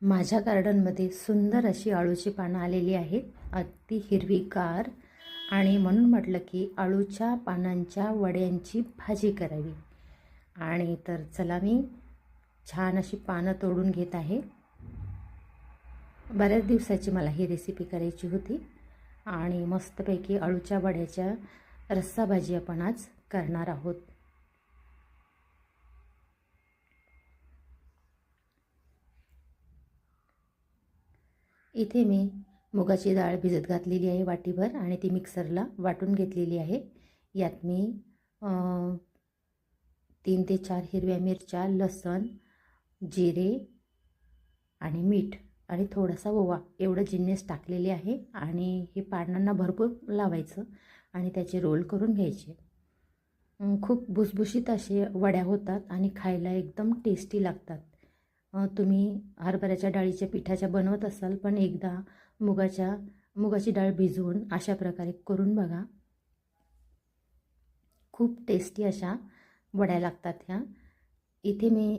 माझ्या गार्डनमध्ये सुंदर अशी अळूची पानं आलेली आहेत, अगदी हिरवीगार. आणि म्हणून म्हटलं की अळूच्या पानांच्या वड्यांची भाजी करावी. आणि तर चला, मी छान अशी पानं तोडून घेत आहे. बऱ्याच दिवसाची मला ही रेसिपी करायची होती आणि मस्तपैकी अळूच्या वड्याच्या रस्सा भाजी आपण आज करणार आहोत. इथे मी मुगाची डाळ भिजत घातलेली आहे वाटीभर आणि ती मिक्सरला वाटून घेतलेली आहे. यात मी 3 ते 4 हिरव्या मिरच्या, लसण, जिरे आणि मीठ आणि थोडासा ओवा एवढं जिन्नस टाकलेले आहे. आणि हे पानांना भरपूर लावायचं आणि त्याचे रोल करून घ्यायचे. खूप भुसभुशीत असे वड्या होतात आणि खायला एकदम टेस्टी लागतात. तुम्ही हरभऱ्याच्या डाळीच्या पिठाच्या बनवत असाल, पण एकदा मुगाची डाळ भिजवून अशा प्रकारे करून बघा. खूप टेस्टी अशा वड्या लागतात ह्या. इथे मी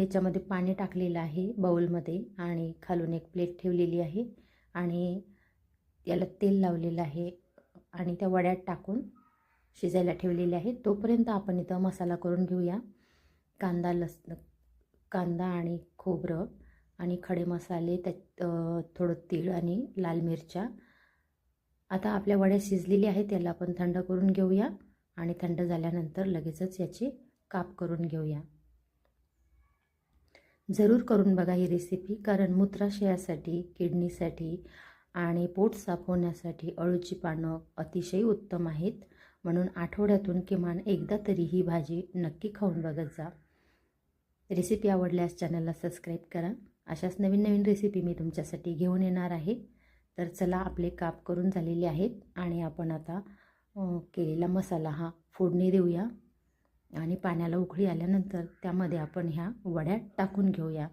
याच्यामध्ये पाणी टाकलेलं आहे बाउलमध्ये आणि खालून एक प्लेट ठेवलेली आहे आणि याला तेल लावलेलं आहे आणि त्या वड्यात टाकून शिजायला ठेवलेले आहे. तोपर्यंत आपण इथं मसाला करून घेऊया. कांदा आणि खोबरं आणि खडे मसाले, त्यात थोडं तीळ आणि लाल मिरच्या. आता आपल्या वड्या शिजलेली आहेत, त्याला आपण थंड करून घेऊया आणि थंड झाल्यानंतर लगेचच याचे काप करून घेऊया. जरूर करून बघा ही रेसिपी, कारण मूत्राशयासाठी, किडनीसाठी आणि पोट साफ होण्यासाठी अळूची पानं अतिशय उत्तम आहेत. म्हणून आठवड्यातून किमान एकदा तरी ही भाजी नक्की खाऊन बघत जा. रेसिपी आवडल्यास चॅनलला सबस्क्राईब करा. अशाच नवीन नवीन रेसिपी मी तुमच्यासाठी घेऊन येणार आहे. तर चला, आपले काप करून झालेले आहेत आणि आपण आता केलेला मसाला हा फोडणी देऊया आणि पाण्याला उकळी आल्यानंतर त्यामध्ये आपण ह्या वड्या टाकून घेऊया.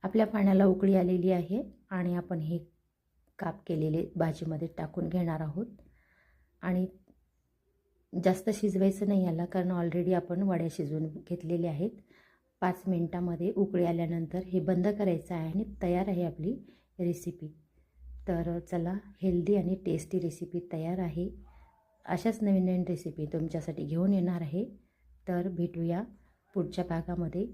आपल्या पाण्याला उकळी आलेली आहे आणि आपण हे काप केलेले भाजीमध्ये टाकून घेणार आहोत. आणि जास्त शिजवायचं नाही याला, कारण ऑलरेडी आपण वड्या शिजवून घेतलेल्या आहेत. 5 मिनटामध्ये उकळी आल्यानंतर हे बंद करायचं आहे आणि तयार आहे आपली रेसिपी. तर चला, हेल्दी आणि टेस्टी रेसिपी तयार आहे. अशाच नवीन नवीन रेसिपी तुमच्यासाठी घेऊन येणार आहे. तर भेटूया पुढच्या भागामध्ये.